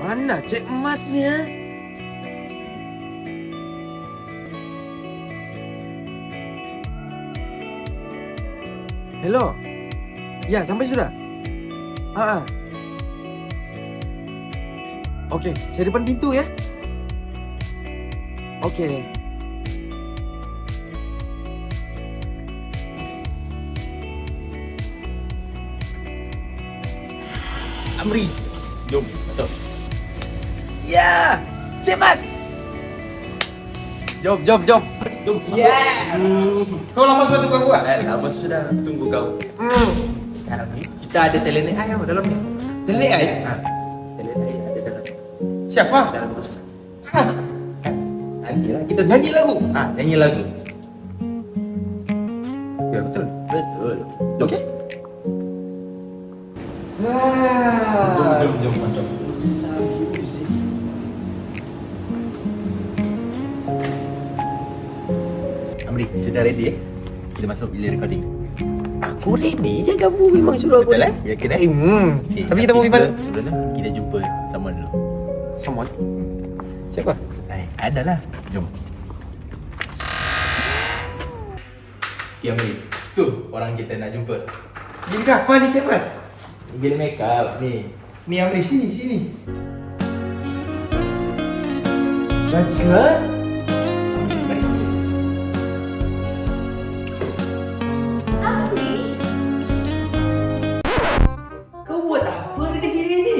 Mana Cik Matnya? Hello. Ya, sampai sudah. Okey, saya depan pintu ya. Okey. Amri, jom masuk. Ya, Cik Mat. Jom. Jom masuk. Kau lama sudah tunggu aku ah? Lama sudah tunggu kau. Sekarang ni kita ada talent AI dalam ni. Talent AI? Talent AI ada dalam. Siapa? Dalam terus. Nantilah kita nyanyi lagu. Nyanyi lagu. Ya betul. Betul. Okey. Jom masuk. Amri, sudah ready Kita masuk bilik recording. Aku ready je, kamu memang suruh aku. Betul Ya kena. Okay, Tapi kita mau pergi mana? Sebelum tu kita jumpa someone dulu. Someone? Siapa? Adalah. Jom. Okay Amri, tu orang kita nak jumpa. Bilik apa ni Cik Mat? Bilik makeup ni. Ni Amri, sini. Najla? Mari sini. Amri, Kau buat apa dekat sini ni?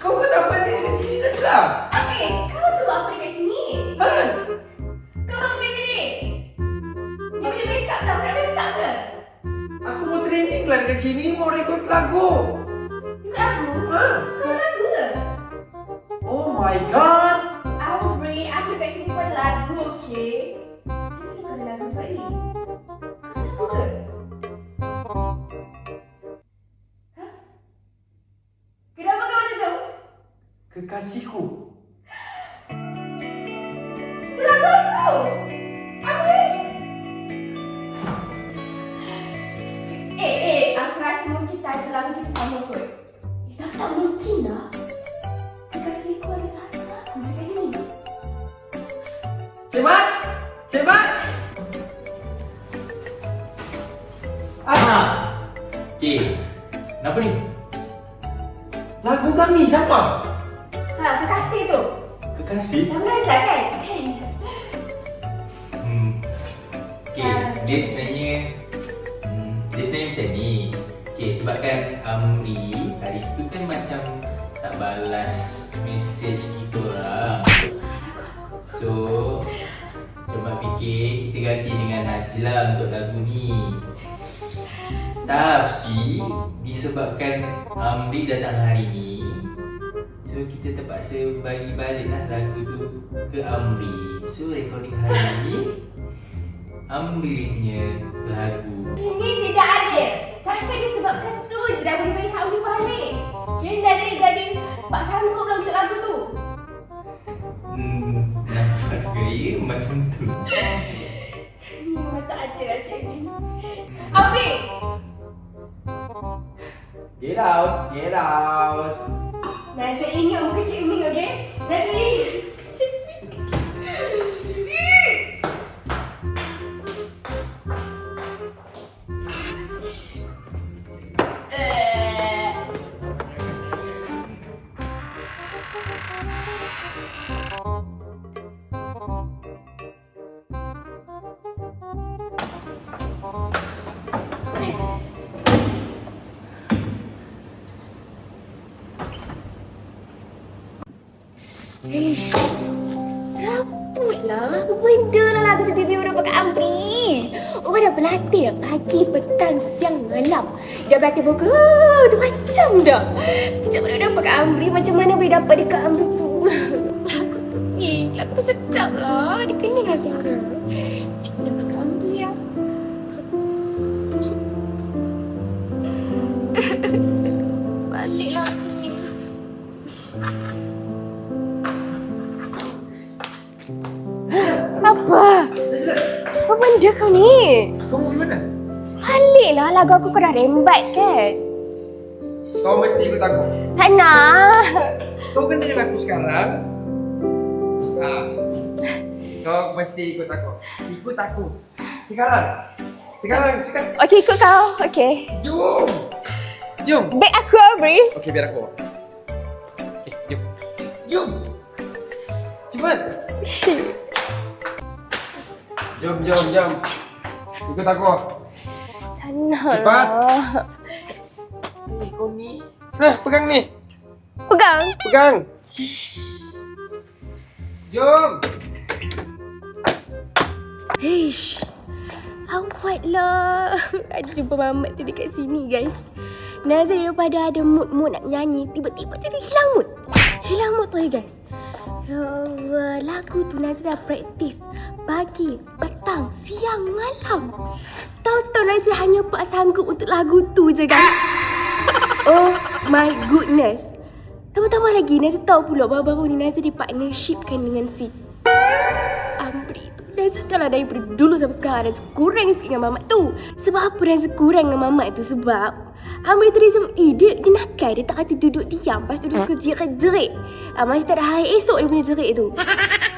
Kau buat apa dekat sini, Najla? Amri, kau tu buat apa dekat sini? Kau buat apa dekat sini? Dia punya makeup tau, kena makeup ke? Aku mau training lah dekat sini, mau record lagu. Ikut lagu? Kau lagu ke? Oh my god. Amri, aku dekat sini buat lagu, okey? Sini kau ada lagu juga ni. Kau lagu ke? Hah? Kenapa kau macam tu? Kekasihku. Itu lagu aku! Amri! Aku rasa mungkin tajuk lagu kita sama kot. Tak mungkin lah. Kekasihku ada satu lagu dekat sini. Cik Mat! Okay. Kenapa ni? Lagu kami siapa? Kekasih tu. Kekasih? Dah biasa kan? Okay, dia sebenarnya macam ni. Okay, sebabkan Amri hari tu kan macam tak balas mesej kita orang. So, coba fikir kita ganti dengan Najla untuk lagu ni. Tapi disebabkan Amri datang hari ni, so kita terpaksa bagi baliklah lagu tu ke Amri. So recording hari ni Amri punya lagu. Ini tidak adil. Takkan disebabkan tu je dah boleh bagi Kak Amri balik. Dia dah jadi Pak sanggup lah untuk lagu tu. Nampak gaya macam tu. Ini memang tak adil lah macam ni. Amri! Get out. Najla ingat muka Cik Ming, okey? Najla ingat muka Cik Ming. Serabutlah. Apa benda lah lagu tu tiba-tiba dapat Kak Amri. Orang dah berlatih dah pagi, petang, siang, malam. Dia berlatih vokal macam-macam dah. Macam mana dapat Kak Amri, macam mana boleh dapat dia Kak Amri tu. Lagu tu lagu tu sedap lah. Dia kena lah suka. Macam mana dapat Kak Amri lah. Balik lah ni. Apa? Apa benda kau ni? Kau mau mana? Baliklah, lagu aku kau dah rembat kan? Kau mesti ikut aku. Tak nak. Kau kena dengan aku sekarang. Kau mesti ikut aku. Ikut aku. Sekarang. Sekarang. Okey, ikut kau. Okey. Jom. Jom. Baik aku, Aubrey. Okey, biar aku. Jom. Jom. Cepat. Shit. Jom. Ikut aku. Tak nak Cepat. lah. Kau ni. Nah, pegang ni. Pegang. Pegang. Jom. Ish. Awatlah. Ada jumpa mamat tu dekat sini, guys. Nazir daripada ada mood nak nyanyi, tiba-tiba jadi hilang mood. Hilang mood tu, guys. Ya Allah, lagu tu Nazir dah praktis pagi, petang, siang, malam. Tahu-tahu Nazir hanya pak sanggup untuk lagu tu je, guys. Oh my goodness. Tambah-tambah lagi, Nazir tahu pula baru-baru ni Nazir dipartnershipkan dengan si Amri tu. Nazir dah lah daripada dulu sampai sekarang Nazir kurang sikit dengan mamat tu. Sebab apa Nazir kurang dengan mamat tu? Sebab Amri tu dia nakal. Dia tak kata duduk diam. Lepas tu dia suka jerit-jerit. Macam tak ada hari esok dia punya jerit tu.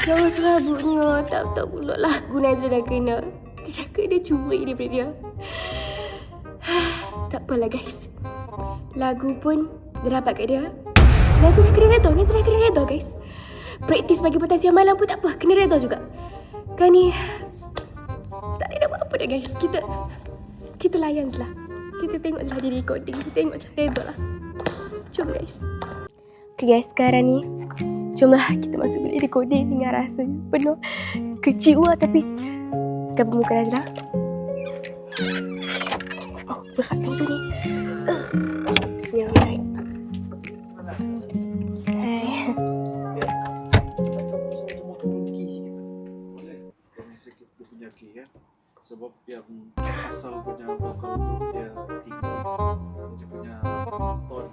Ya Allah, serabutnya. Tahu-tahu pula lagu Nazir dah kena. Dia cakap dia curi daripada dia. Tak apalah, guys. Lagu pun dia dapat kat dia. Nazir dah kena redha, guys. Praktis pagi petang siang malam pun tak apa. Kena redha juga. Kan ni tak ada apa-apa dah, guys. Kita layan je lah. Kita tengok je lah dia recording. Kita tengok je lah, redha lah. Jom, guys. Okay, guys, sekarang ni jomlah kita masuk bilik recording dengan rasa penuh kecewa tapi cover muka dah je lah. Oh, berat pintu ni. Bismillahirrahmanirrahim. Hai. Kan? Sebab yang asal punya vokal tu dia tinggi, dia punya tone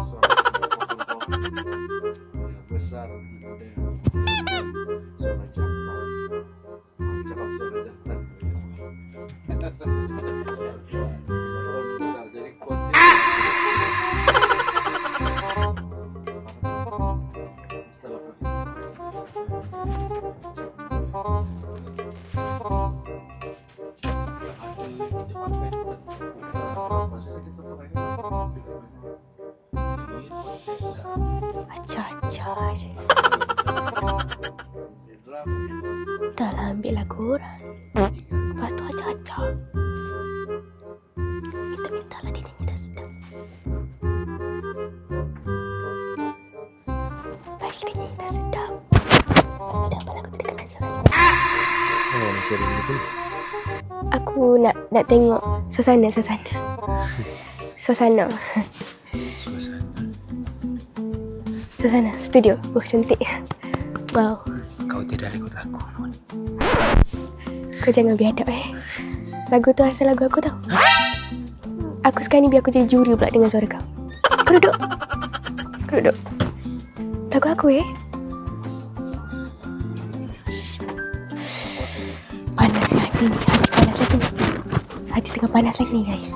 suara besar daripada suara jantan. Cakap suara jantan tone besar, jadi chordnya acah-acah je. Dah lah ambil lagu orang. Lepas tu acah-acah. Minta-minta lah dia nyanyi dah sedap. Baik dia nyanyi dah sedap. Lepas tu dah apa lagu tu dia kena jalan. Oh, masih ada di sini. Aku nak tengok suasana. Suasana studio. Oh, cantik. Wow. Kau tidak rekod lagu. Kau jangan biadab Lagu tu asal lagu aku tau. Aku sekarang ni biar aku jadi juri pula dengan suara kau. Kau duduk. Lagu aku panas lagi ni. Hati tengah panas lagi ni, guys.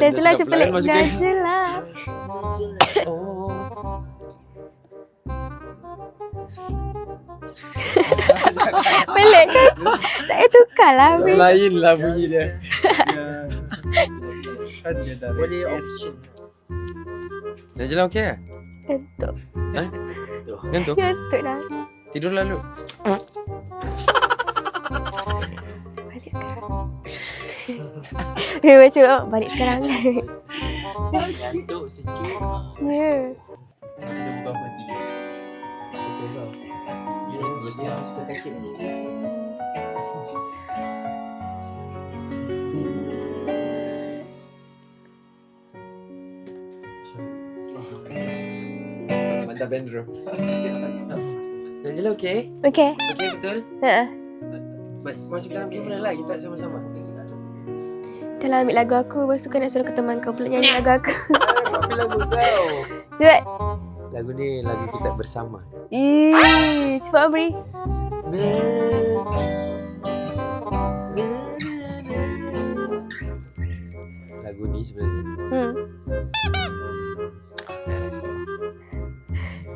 Najla je pelik. Najla. Pelik kan? Tak payah tukar lah. Amri. Lain lah bunyi dia. Kan dia dah Boleh request. option. Najla okey ke? Gantuk. Ngantuk? Gantuk dah. Tidur lalu. Balik sekarang. Macam balik sekarang. Ngantuk sejuk. Ya. Dia bukan mati dia. You know, dua setengah suka kacip ni. Mantap Andrew. Najla okey? Okay. Okey betul? Ha. Masuk dalam kamera lah kita sama-sama. Dah lah ambil lagu aku. Lepas tu kau nak suruh ke teman kau pula nyanyi lagu aku. Tapi lagu kau. Cepat. Lagu ni lagu kita bersama. Cepat Amri. Lagu ni sebenarnya.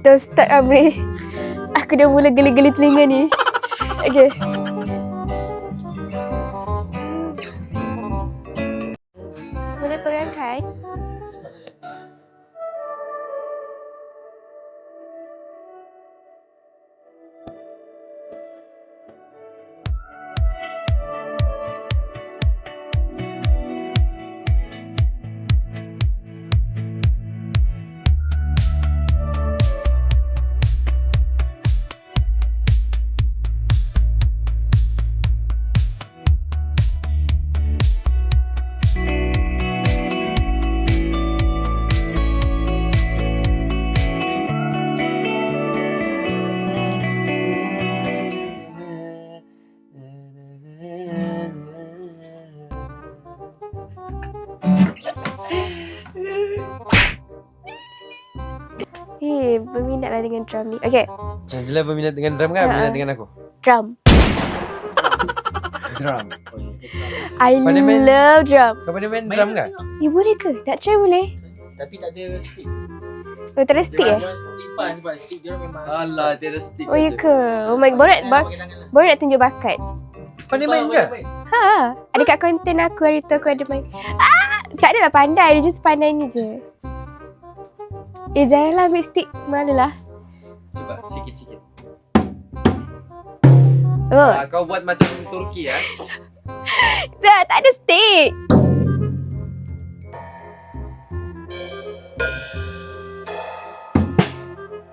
Dah start Amri. Aku dah mula geli-geli telinga ni. Okay. Boleh pegang kan? Berminatlah dengan drum ni. Okay. Najla berminat dengan drum kan? Berminat dengan aku? Drum. Drum. I Pandai main? love drum. Kau pandai main drum kan? Boleh ke? Nak try boleh? Tapi tak ada stick. Oh, tak ada stick Dia eh? orang simpan sebab stick dia orang memang. Alah, tiada stick. Oh, ya ke? Oh my god. Baru nak tunjuk bakat. Pandai main ke? Ha. Ada kat konten aku hari tu aku ada main. Tak adalah pandai. Dia just pandai ni je. Janganlah ambil stick. Malulah. Cuba sikit-sikit. Oh. Kau buat macam Turki ya? Tak ada stick.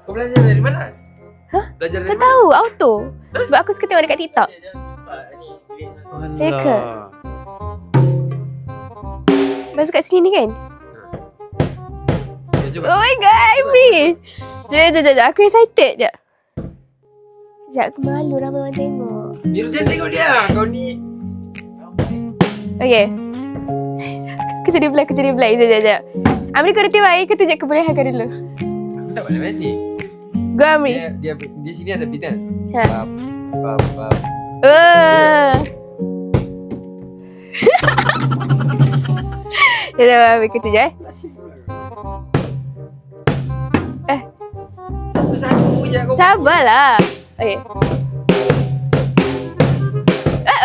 Kau belajar dari mana? Hah? Belajar dari Kau mana? tahu auto. Sebab aku suka tengok dekat TikTok. Dia orang simpan ni. Ya ke? Lepas kat sini ni kan? Ya, cuba. Oh my god, Amri. Sekejap. Aku excited je. Sekejap, aku malu ramai orang tengok. Biar jangan tengok dia. Kau ni. Okay. Aku jadi black. Sekejap. Amri kau dah tengok kau tunjuk kebolehan kau dulu. Aku tak boleh main ni. Go Amri. Dia di sini ada beat kan? Ha. Bap. Sekejap Amri kau tunjuk Satu-satu punya kau. Sabarlah. Okay.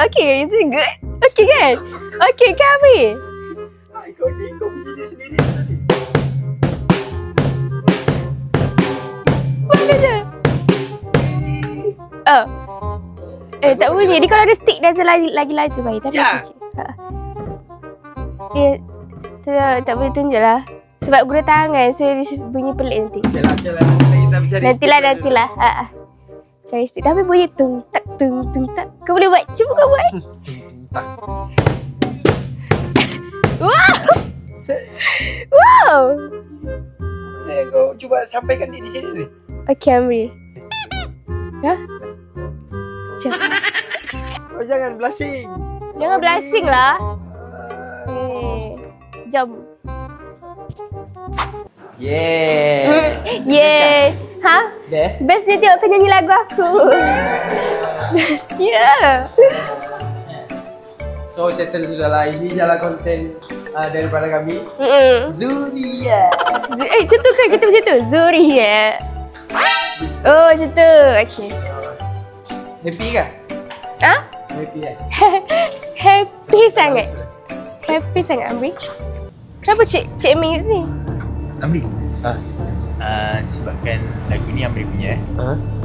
Okay, is it good? Okay kan? Okay kan Amri? Kau ni kau punya diri sendiri tadi. Mana je? Oh. Tak bunyi. Ni kalau ada stick dah lagi laju baik. Tapi Ya. sikit. Tak boleh tunjuk lah. Sebab guna tangan so dia bunyi pelik nanti. Okay lah. Kita bercari Nantilah. Cari stick. Tapi bunyi tung tak. Kau boleh buat. Cuba kau buat. Wow. Kau cuba sampaikan di sini ni. Okay Amri. Ha? Kau jangan blushing. Jangan blushing lah. Jom. Yeah. Ha? Best. Best dia tengok kau nyanyi lagu aku. Bestnya. So settle sudahlah. Ini jalan konten daripada kami. Mm-mm. Zuria. Macam tu kan? Kata macam tu? Zuria. Oh, macam tu. Okay. Happy kan? Ha? Happy kan? Happy sangat. Happy sangat, Amri. Kenapa Cik Min kat sini? Amri. Sebabkan lagu ni Amri punya.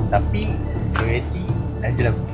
Tapi royalty Najla punya.